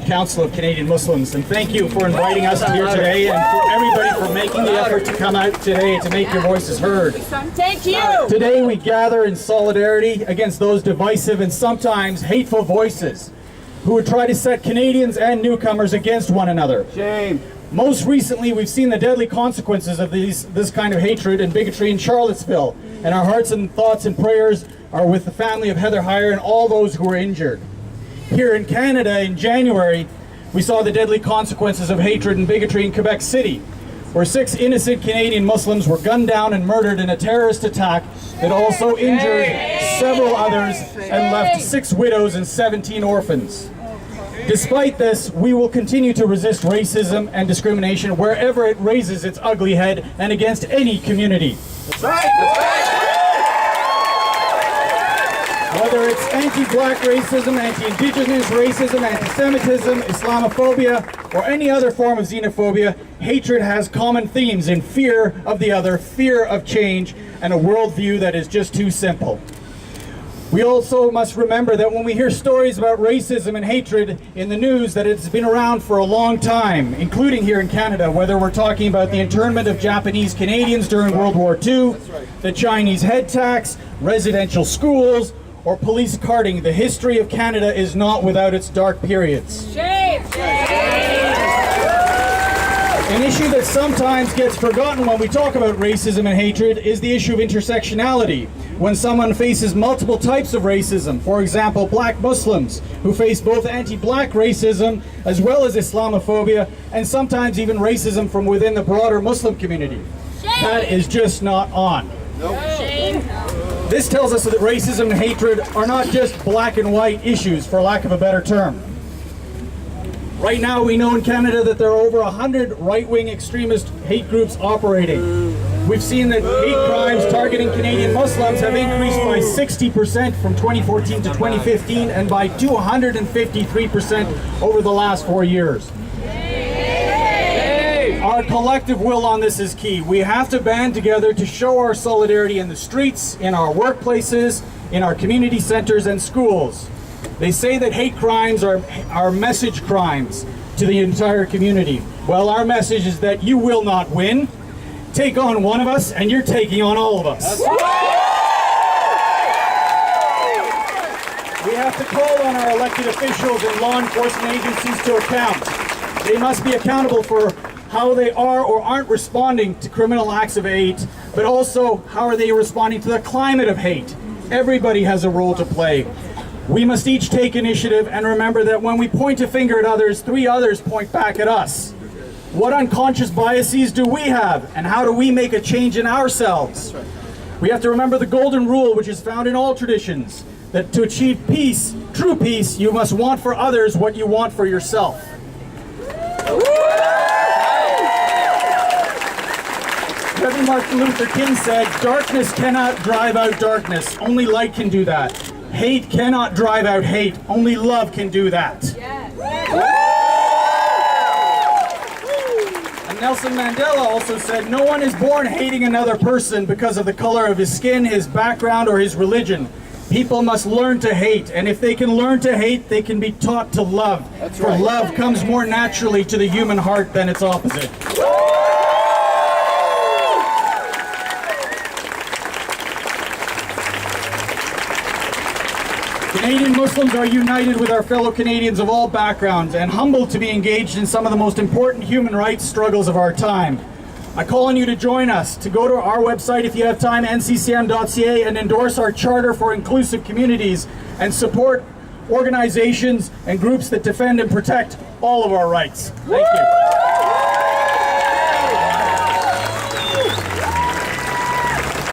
Council of Canadian Muslims, and thank you for inviting us here today and for everybody for making the effort to come out today to make your voices heard. Thank you! Today we gather in solidarity against those divisive and sometimes hateful voices who would try to set Canadians and newcomers against one another. Shame. Most recently, we've seen the deadly consequences of this kind of hatred and bigotry in Charlottesville, and our hearts and thoughts and prayers are with the family of Heather Heyer and all those who were injured. Here in Canada, in January, we saw the deadly consequences of hatred and bigotry in Quebec City, where 6 innocent Canadian Muslims were gunned down and murdered in a terrorist attack that also injured several others and left 6 widows and 17 orphans. Despite this, we will continue to resist racism and discrimination wherever it raises its ugly head and against any community. That's right. That's right. Whether it's anti-black racism, anti-indigenous racism, anti-Semitism, Islamophobia, or any other form of xenophobia, hatred has common themes in fear of the other, fear of change, and a worldview that is just too simple. We also must remember that when we hear stories about racism and hatred in the news, that it's been around for a long time, including here in Canada, whether we're talking about the internment of Japanese Canadians during World War II, the Chinese head tax, residential schools, or police carding. The history of Canada is not without its dark periods. Shame! An issue that sometimes gets forgotten when we talk about racism and hatred is the issue of intersectionality. When someone faces multiple types of racism, for example, black Muslims who face both anti-black racism as well as Islamophobia, and sometimes even racism from within the broader Muslim community. That is just not on. Shame! This tells us that racism and hatred are not just black and white issues, for lack of a better term. Right now we know in Canada that there are over 100 right-wing extremist hate groups operating. We've seen that hate crimes targeting Canadian Muslims have increased by 60% from 2014 to 2015 and by 253% over the last 4 years. Our collective will on this is key. We have to band together to show our solidarity in the streets, in our workplaces, in our community centers and schools. They say that hate crimes are message crimes to the entire community. Well, our message is that you will not win. Take on one of us and you're taking on all of us. We have to call on our elected officials and law enforcement agencies to account. They must be accountable for how they are or aren't responding to criminal acts of hate, but also how are they responding to the climate of hate. Everybody has a role to play. We must each take initiative and remember that when we point a finger at others, 3 others point back at us. What unconscious biases do we have, and how do we make a change in ourselves? We have to remember the golden rule, which is found in all traditions, that to achieve peace, true peace, you must want for others what you want for yourself. Reverend Martin Luther King said, "Darkness cannot drive out darkness. Only light can do that. Hate cannot drive out hate. Only love can do that." And Nelson Mandela also said, "No one is born hating another person because of the color of his skin, his background, or his religion. People must learn to hate, and if they can learn to hate, they can be taught to love. For love comes more naturally to the human heart than its opposite." Canadian Muslims are united with our fellow Canadians of all backgrounds and humbled to be engaged in some of the most important human rights struggles of our time. I call on you to join us, to go to our website if you have time, nccm.ca, and endorse our Charter for Inclusive Communities and support organizations and groups that defend and protect all of our rights. Thank you.